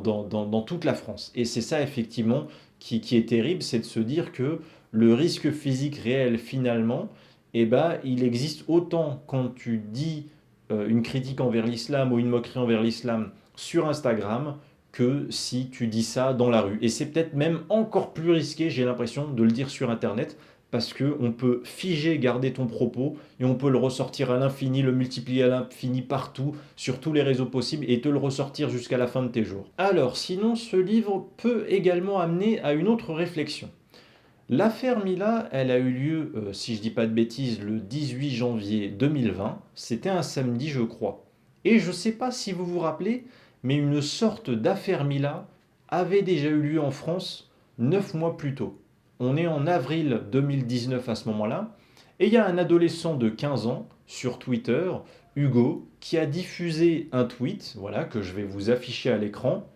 toute la France. Et c'est ça effectivement qui est terrible, c'est de se dire que le risque physique réel finalement, eh ben, il existe autant quand tu dis une critique envers l'islam ou une moquerie envers l'islam sur Instagram que si tu dis ça dans la rue. Et c'est peut-être même encore plus risqué, j'ai l'impression, de le dire sur Internet, parce qu'on peut figer, garder ton propos, et on peut le ressortir à l'infini, le multiplier à l'infini partout, sur tous les réseaux possibles, et te le ressortir jusqu'à la fin de tes jours. Alors, sinon, ce livre peut également amener à une autre réflexion. L'affaire Mila, elle a eu lieu, si je dis pas de bêtises, le 18 janvier 2020. C'était un samedi, je crois. Et je ne sais pas si vous vous rappelez, mais une sorte d'affaire Mila avait déjà eu lieu en France 9 mois plus tôt. On est en avril 2019 à ce moment-là, et il y a un adolescent de 15 ans sur Twitter, Hugo, qui a diffusé un tweet, voilà, que je vais vous afficher à l'écran.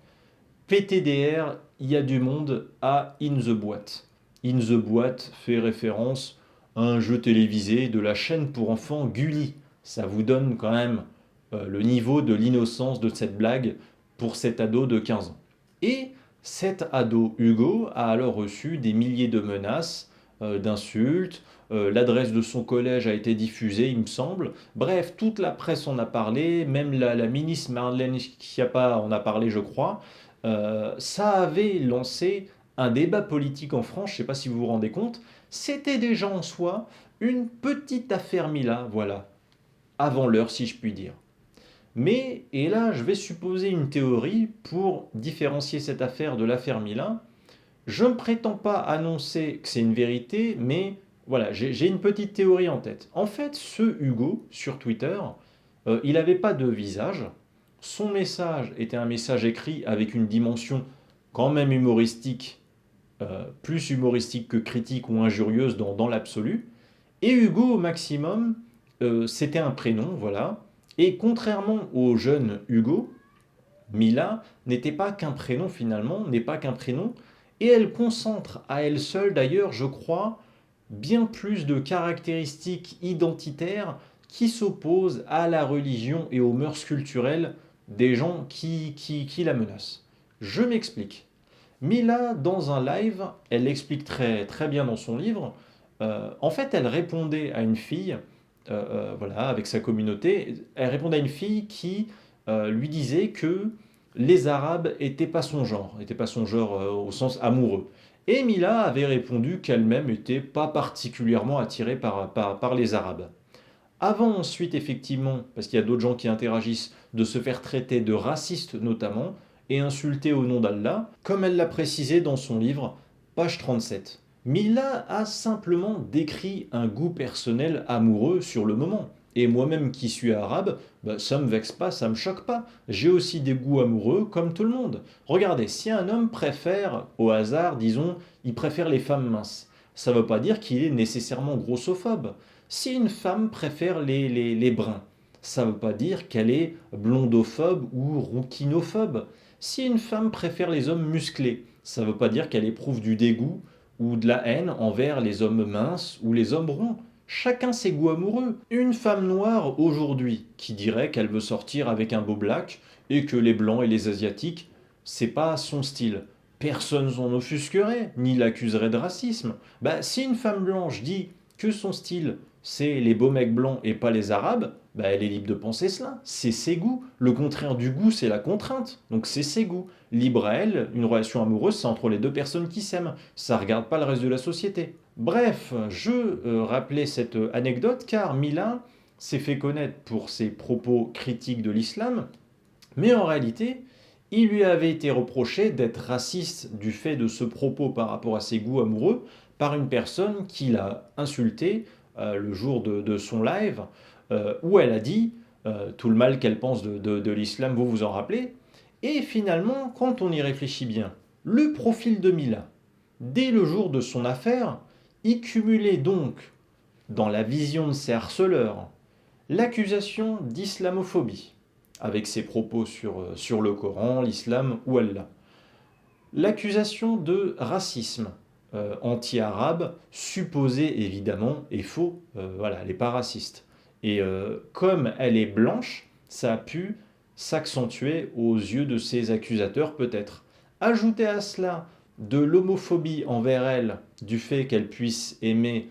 PTDR, il y a du monde à In the Boîte. In the Boîte fait référence à un jeu télévisé de la chaîne pour enfants Gulli. Ça vous donne quand même le niveau de l'innocence de cette blague pour cet ado de 15 ans. Et cet ado Hugo a alors reçu des milliers de menaces, d'insultes, l'adresse de son collège a été diffusée, il me semble. Bref, toute la presse en a parlé, même la ministre Marlène Schiappa en a parlé, je crois. Ça avait lancé un débat politique en France, je ne sais pas si vous vous rendez compte. C'était déjà en soi une petite affaire Mila, voilà, avant l'heure si je puis dire. Mais, et là je vais supposer une théorie pour différencier cette affaire de l'affaire Mila. Je ne prétends pas annoncer que c'est une vérité, mais voilà, j'ai une petite théorie en tête. En fait, ce Hugo, sur Twitter, il n'avait pas de visage. Son message était un message écrit avec une dimension quand même humoristique, plus humoristique que critique ou injurieuse dans l'absolu. Et Hugo, au maximum, c'était un prénom, voilà. Et contrairement au jeune Hugo, Mila n'était pas qu'un prénom finalement, n'est pas qu'un prénom, et elle concentre à elle seule d'ailleurs, je crois, bien plus de caractéristiques identitaires qui s'opposent à la religion et aux mœurs culturelles des gens qui la menacent. Je m'explique. Mila, dans un live, elle l'explique très, très bien dans son livre, en fait, elle répondait à une fille, voilà, avec sa communauté, elle répondait à une fille qui lui disait que les Arabes n'étaient pas son genre au sens amoureux. Et Mila avait répondu qu'elle-même n'était pas particulièrement attirée par les Arabes. Avant ensuite, effectivement, parce qu'il y a d'autres gens qui interagissent, de se faire traiter de raciste notamment, et insulter au nom d'Allah, comme elle l'a précisé dans son livre, page 37. Mila a simplement décrit un goût personnel amoureux sur le moment. Et moi-même qui suis arabe, bah, ça me vexe pas, ça me choque pas. J'ai aussi des goûts amoureux comme tout le monde. Regardez, si un homme préfère, au hasard, disons, il préfère les femmes minces, ça ne veut pas dire qu'il est nécessairement grossophobe. Si une femme préfère les bruns, ça ne veut pas dire qu'elle est blondophobe ou rouquinophobe. Si une femme préfère les hommes musclés, ça ne veut pas dire qu'elle éprouve du dégoût ou de la haine envers les hommes minces ou les hommes ronds. Chacun ses goûts amoureux. Une femme noire aujourd'hui qui dirait qu'elle veut sortir avec un beau black et que les blancs et les asiatiques, c'est pas son style. Personne s'en offusquerait, ni l'accuserait de racisme. Bah, si une femme blanche dit que son style, c'est les beaux mecs blancs et pas les arabes, Elle est libre de penser cela. C'est ses goûts. Le contraire du goût, c'est la contrainte. Donc c'est ses goûts. Libre à elle, une relation amoureuse, c'est entre les deux personnes qui s'aiment. Ça ne regarde pas le reste de la société. Bref, je rappelais cette anecdote car Mila s'est fait connaître pour ses propos critiques de l'islam, mais en réalité, il lui avait été reproché d'être raciste du fait de ce propos par rapport à ses goûts amoureux par une personne qui l'a insulté le jour de son live, où elle a dit tout le mal qu'elle pense de l'islam, vous vous en rappelez. Et finalement, quand on y réfléchit bien, le profil de Mila, dès le jour de son affaire, y cumulait donc, dans la vision de ses harceleurs, l'accusation d'islamophobie, avec ses propos sur le Coran, l'islam ou Allah. L'accusation de racisme anti-arabe, supposé évidemment, est faux, voilà, elle n'est pas raciste. Et comme elle est blanche, ça a pu s'accentuer aux yeux de ses accusateurs peut-être. Ajouter à cela de l'homophobie envers elle, du fait qu'elle puisse aimer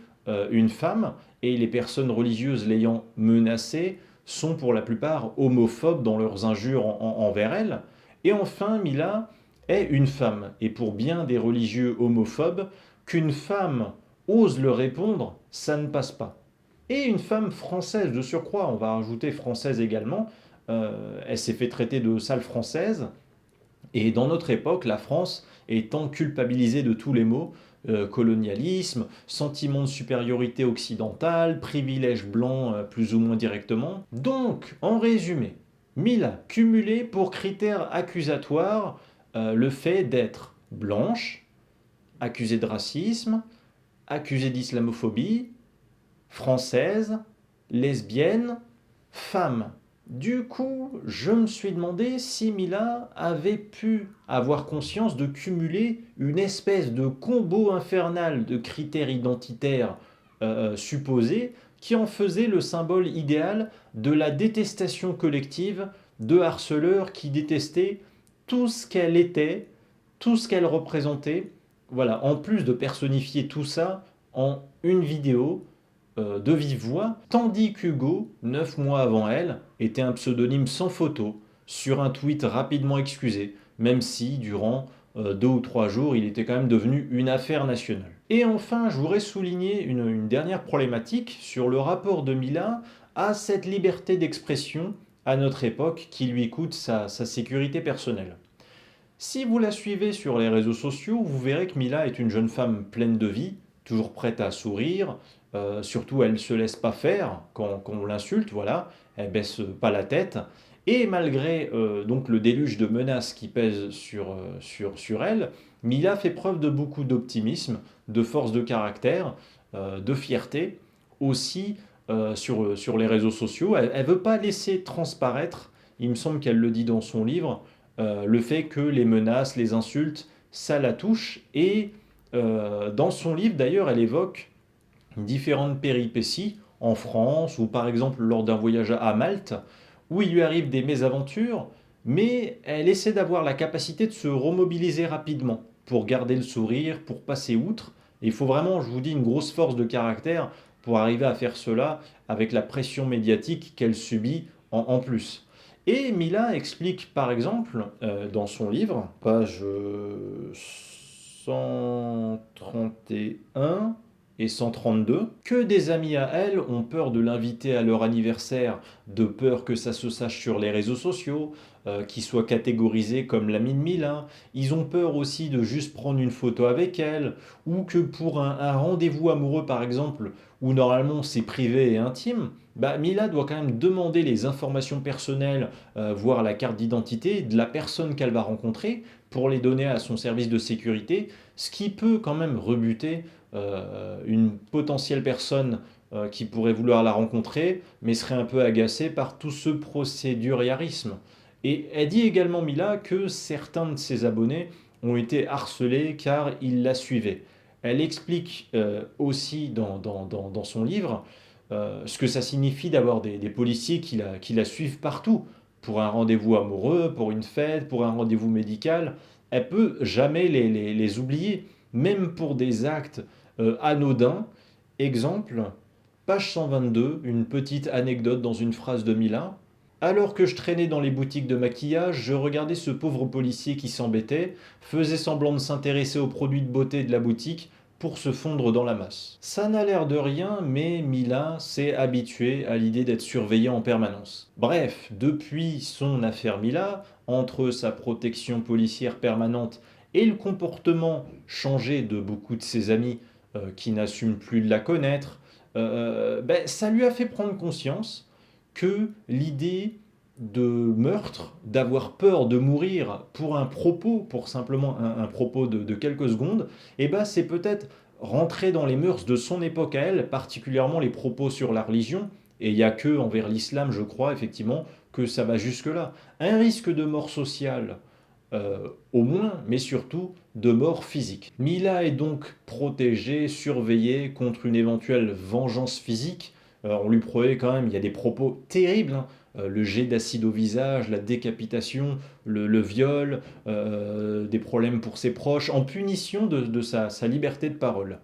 une femme, et les personnes religieuses l'ayant menacée sont pour la plupart homophobes dans leurs injures envers elle. Et enfin, Mila est une femme, et pour bien des religieux homophobes, qu'une femme ose leur répondre, ça ne passe pas. Et une femme française de surcroît, on va rajouter française également, elle s'est fait traiter de sale française, et dans notre époque, la France étant culpabilisée de tous les maux, colonialisme, sentiment de supériorité occidentale, privilège blanc plus ou moins directement. Donc, en résumé, Mila cumulé pour critère accusatoire le fait d'être blanche, accusée de racisme, accusée d'islamophobie, française, lesbienne, femme. Du coup, je me suis demandé si Mila avait pu avoir conscience de cumuler une espèce de combo infernal de critères identitaires supposés qui en faisait le symbole idéal de la détestation collective de harceleurs qui détestaient tout ce qu'elle était, tout ce qu'elle représentait. Voilà, en plus de personnifier tout ça en une vidéo de vive voix, tandis qu'Hugo, 9 mois avant elle, était un pseudonyme sans photo, sur un tweet rapidement excusé, même si, durant 2 ou 3 jours, il était quand même devenu une affaire nationale. Et enfin, je voudrais souligner une dernière problématique sur le rapport de Mila à cette liberté d'expression à notre époque qui lui coûte sa sécurité personnelle. Si vous la suivez sur les réseaux sociaux, vous verrez que Mila est une jeune femme pleine de vie, toujours prête à sourire. Surtout, elle ne se laisse pas faire quand on l'insulte, voilà. Elle baisse pas la tête. Et malgré donc le déluge de menaces qui pèse sur elle, Mila fait preuve de beaucoup d'optimisme, de force de caractère, de fierté, aussi sur les réseaux sociaux. Elle ne veut pas laisser transparaître, il me semble qu'elle le dit dans son livre, le fait que les menaces, les insultes, ça la touche. Et dans son livre, d'ailleurs, elle évoque différentes péripéties en France ou par exemple lors d'un voyage à Malte où il lui arrive des mésaventures, mais elle essaie d'avoir la capacité de se remobiliser rapidement pour garder le sourire, pour passer outre. Et il faut vraiment, je vous dis, une grosse force de caractère pour arriver à faire cela avec la pression médiatique qu'elle subit en plus. Et Mila explique par exemple dans son livre, page 131 et 132, que des amis à elle ont peur de l'inviter à leur anniversaire, de peur que ça se sache sur les réseaux sociaux, qu'il soit catégorisé comme l'ami de Mila. Ils ont peur aussi de juste prendre une photo avec elle, ou que pour un rendez-vous amoureux par exemple, où normalement c'est privé et intime, Mila doit quand même demander les informations personnelles, voire la carte d'identité de la personne qu'elle va rencontrer pour les donner à son service de sécurité, ce qui peut quand même rebuter une potentielle personne qui pourrait vouloir la rencontrer, mais serait un peu agacée par tout ce procéduriarisme. Et elle dit également, Mila, que certains de ses abonnés ont été harcelés car ils la suivaient. Elle explique aussi dans son livre ce que ça signifie d'avoir des policiers qui la suivent partout, pour un rendez-vous amoureux, pour une fête, pour un rendez-vous médical. Elle peut jamais les oublier, même pour des actes anodins. Exemple, Page 122, une petite anecdote dans une phrase de Mila. Alors que je traînais dans les boutiques de maquillage, je regardais ce pauvre policier qui s'embêtait, faisait semblant de s'intéresser aux produits de beauté de la boutique pour se fondre dans la masse. Ça n'a l'air de rien, mais Mila s'est habitué à l'idée d'être surveillé en permanence. Bref, depuis son affaire Mila, entre sa protection policière permanente et le comportement changé de beaucoup de ses amis qui n'assument plus de la connaître, ça lui a fait prendre conscience que l'idée de meurtre, d'avoir peur de mourir pour un propos, pour simplement un propos de quelques secondes, c'est peut-être rentrer dans les mœurs de son époque à elle, particulièrement les propos sur la religion, et il n'y a que envers l'islam, je crois, effectivement, que ça va jusque-là. Un risque de mort sociale, au moins, mais surtout de mort physique. Mila est donc protégée, surveillée contre une éventuelle vengeance physique. On lui promet quand même, il y a des propos terribles, hein. Le jet d'acide au visage, la décapitation, le viol, des problèmes pour ses proches, en punition de sa liberté de parole.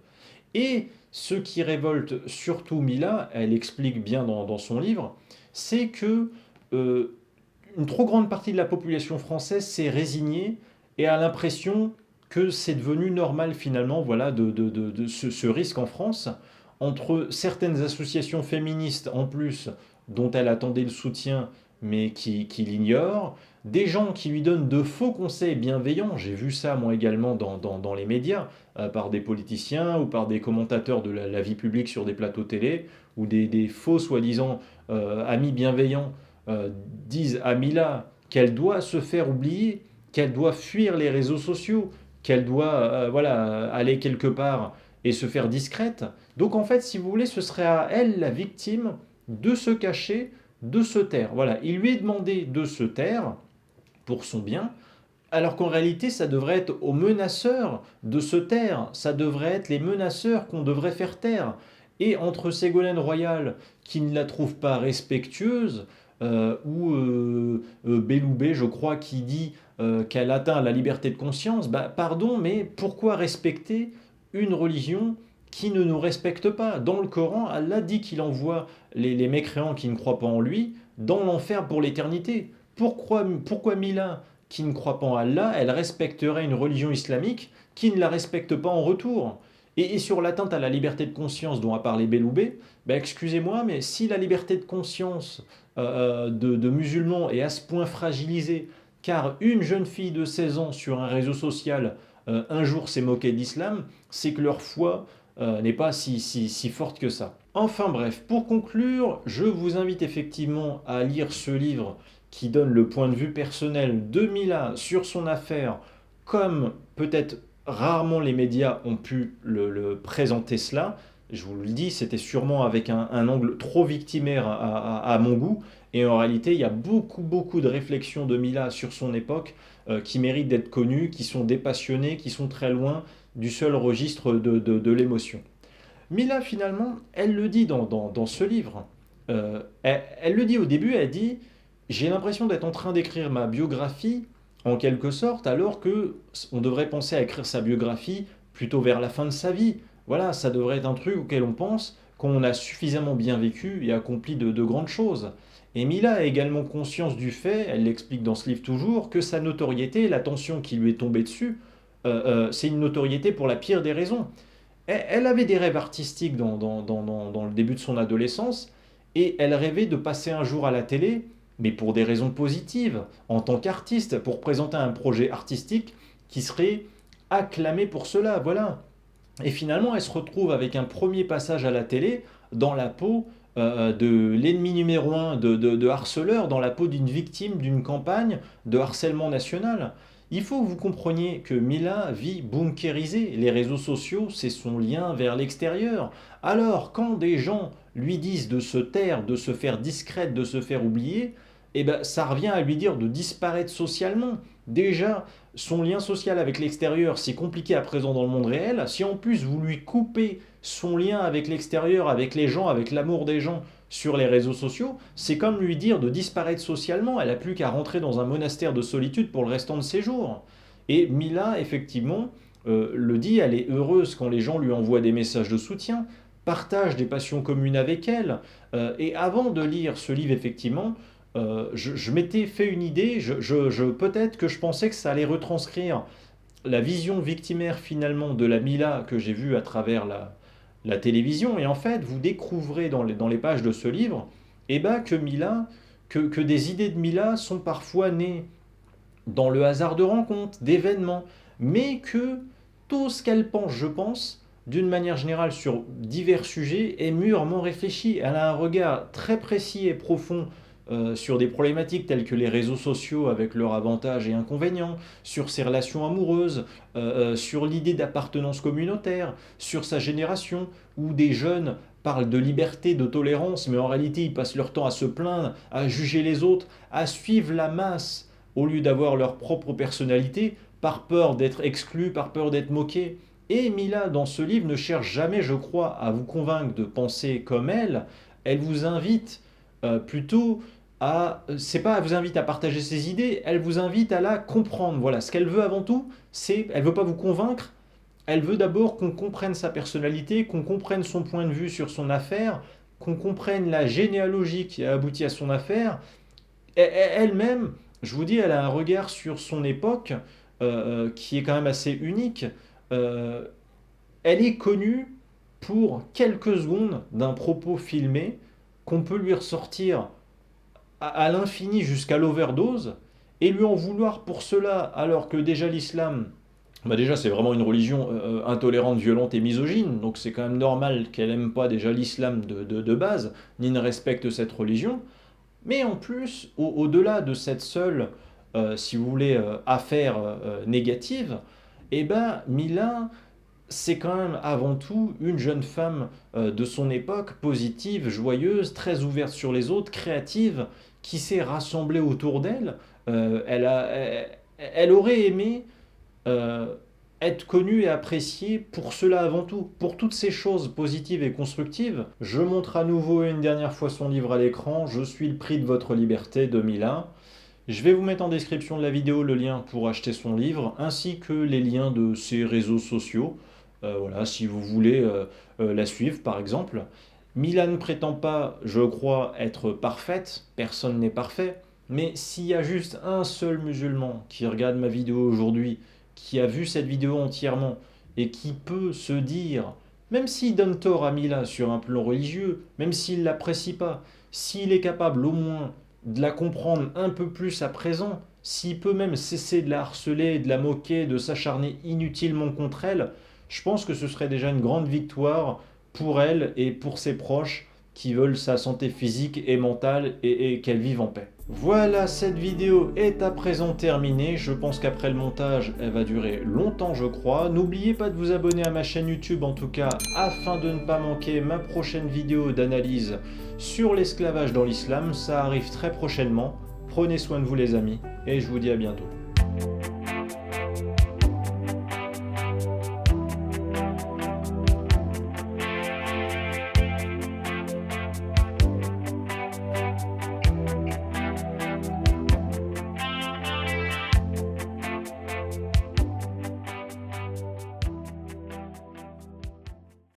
Et ce qui révolte surtout Mila, elle explique bien dans son livre, c'est que une trop grande partie de la population française s'est résignée et a l'impression que c'est devenu normal finalement, voilà, de ce risque en France, entre certaines associations féministes en plus, dont elle attendait le soutien, mais qui l'ignorent, des gens qui lui donnent de faux conseils bienveillants, j'ai vu ça moi également dans les médias, par des politiciens ou par des commentateurs de la vie publique sur des plateaux télé, ou des faux soi-disant amis bienveillants disent à Mila qu'elle doit se faire oublier, qu'elle doit fuir les réseaux sociaux, qu'elle doit voilà, aller quelque part et se faire discrète. Donc en fait, si vous voulez, ce serait à elle la victime de se cacher, de se taire. Voilà, il lui est demandé de se taire pour son bien, alors qu'en réalité, ça devrait être aux menaceurs de se taire, ça devrait être les menaceurs qu'on devrait faire taire. Et entre Ségolène Royal, qui ne la trouve pas respectueuse, ou Belloubet, je crois, qui dit qu'elle atteint la liberté de conscience, pardon, mais pourquoi respecter une religion qui ne nous respecte pas? Dans le Coran, Allah dit qu'il envoie les mécréants qui ne croient pas en lui dans l'enfer pour l'éternité. Pourquoi Mila, qui ne croit pas en Allah, elle respecterait une religion islamique qui ne la respecte pas en retour? Et sur l'atteinte à la liberté de conscience dont a parlé Belloubet, excusez-moi, mais si la liberté de conscience de musulmans est à ce point fragilisée, car une jeune fille de 16 ans sur un réseau social un jour s'est moquée de l'islam, c'est que leur foi n'est pas si forte que ça. Enfin bref, pour conclure, je vous invite effectivement à lire ce livre qui donne le point de vue personnel de Mila sur son affaire, comme peut-être rarement les médias ont pu le présenter cela. Je vous le dis, c'était sûrement avec un angle trop victimaire à mon goût. Et en réalité, il y a beaucoup de réflexions de Mila sur son époque qui méritent d'être connues, qui sont dépassionnées, qui sont très loin du seul registre de l'émotion. Mila, finalement, elle le dit dans ce livre. Elle le dit au début, elle dit, j'ai l'impression d'être en train d'écrire ma biographie, en quelque sorte, alors que on devrait penser à écrire sa biographie plutôt vers la fin de sa vie. Voilà, ça devrait être un truc auquel on pense qu'on a suffisamment bien vécu et accompli de grandes choses. Et Mila a également conscience du fait, elle l'explique dans ce livre toujours, que sa notoriété, l'attention qui lui est tombée dessus, c'est une notoriété pour la pire des raisons. Elle avait des rêves artistiques dans le début de son adolescence, et elle rêvait de passer un jour à la télé, mais pour des raisons positives, en tant qu'artiste, pour présenter un projet artistique qui serait acclamé pour cela, voilà. Et finalement, elle se retrouve avec un premier passage à la télé dans la peau de l'ennemi numéro un de harceleur, dans la peau d'une victime d'une campagne de harcèlement national. Il faut que vous compreniez que Mila vit bunkérisée. Les réseaux sociaux, c'est son lien vers l'extérieur. Alors, quand des gens lui disent de se taire, de se faire discrète, de se faire oublier, ça revient à lui dire de disparaître socialement. Déjà, son lien social avec l'extérieur, c'est compliqué à présent dans le monde réel. Si en plus vous lui coupez son lien avec l'extérieur, avec les gens, avec l'amour des gens sur les réseaux sociaux, c'est comme lui dire de disparaître socialement. Elle n'a plus qu'à rentrer dans un monastère de solitude pour le restant de ses jours. Et Mila, effectivement, le dit, elle est heureuse quand les gens lui envoient des messages de soutien, partage des passions communes avec elle. Et avant de lire ce livre, effectivement, je m'étais fait une idée, peut-être que je pensais que ça allait retranscrire la vision victimaire finalement de la Mila que j'ai vue à travers la télévision. Et en fait, vous découvrez dans les pages de ce livre eh ben, que des idées de Mila sont parfois nées dans le hasard de rencontres, d'événements, mais que tout ce qu'elle pense, je pense, d'une manière générale sur divers sujets, est mûrement réfléchi. Elle a un regard très précis et profond sur des problématiques telles que les réseaux sociaux avec leurs avantages et inconvénients, sur ses relations amoureuses, sur l'idée d'appartenance communautaire, sur sa génération, où des jeunes parlent de liberté, de tolérance, mais en réalité ils passent leur temps à se plaindre, à juger les autres, à suivre la masse au lieu d'avoir leur propre personnalité, par peur d'être exclus, par peur d'être moqués. Et Mila, dans ce livre, ne cherche jamais, je crois, à vous convaincre de penser comme elle. Elle vous invite plutôt c'est pas, elle vous invite à partager ses idées, elle vous invite à la comprendre. Voilà, ce qu'elle veut avant tout, elle veut pas vous convaincre, elle veut d'abord qu'on comprenne sa personnalité, qu'on comprenne son point de vue sur son affaire, qu'on comprenne la généalogie qui a abouti à son affaire. Elle-même, je vous dis, elle a un regard sur son époque qui est quand même assez unique. Euh, Elle est connue pour quelques secondes d'un propos filmé qu'on peut lui ressortir à l'infini jusqu'à l'overdose et lui en vouloir pour cela alors que déjà l'islam, bah déjà c'est vraiment une religion intolérante, violente et misogyne, donc c'est quand même normal qu'elle n'aime pas déjà l'islam de base, ni ne respecte cette religion. Mais en plus, au-delà de cette seule, si vous voulez, affaire négative, eh ben Mila, c'est quand même avant tout une jeune femme de son époque, positive, joyeuse, très ouverte sur les autres, créative, qui s'est rassemblée autour d'elle. Elle aurait aimé euh, être connue et appréciée pour cela avant tout, pour toutes ces choses positives et constructives. Je montre à nouveau une dernière fois son livre à l'écran, Je suis le prix de votre liberté 2001. Je vais vous mettre en description de la vidéo le lien pour acheter son livre, ainsi que les liens de ses réseaux sociaux. Voilà, si vous voulez la suivre par exemple. Mila ne prétend pas, je crois, être parfaite, personne n'est parfait, mais s'il y a juste un seul musulman qui regarde ma vidéo aujourd'hui, qui a vu cette vidéo entièrement, et qui peut se dire, même s'il donne tort à Mila sur un plan religieux, même s'il ne l'apprécie pas, s'il est capable au moins de la comprendre un peu plus à présent, s'il peut même cesser de la harceler, de la moquer, de s'acharner inutilement contre elle, je pense que ce serait déjà une grande victoire pour elle et pour ses proches qui veulent sa santé physique et mentale et qu'elle vive en paix. Voilà, cette vidéo est à présent terminée. Je pense qu'après le montage, elle va durer longtemps, je crois. N'oubliez pas de vous abonner à ma chaîne YouTube, en tout cas, afin de ne pas manquer ma prochaine vidéo d'analyse sur l'esclavage dans l'islam. Ça arrive très prochainement. Prenez soin de vous, les amis, et je vous dis à bientôt.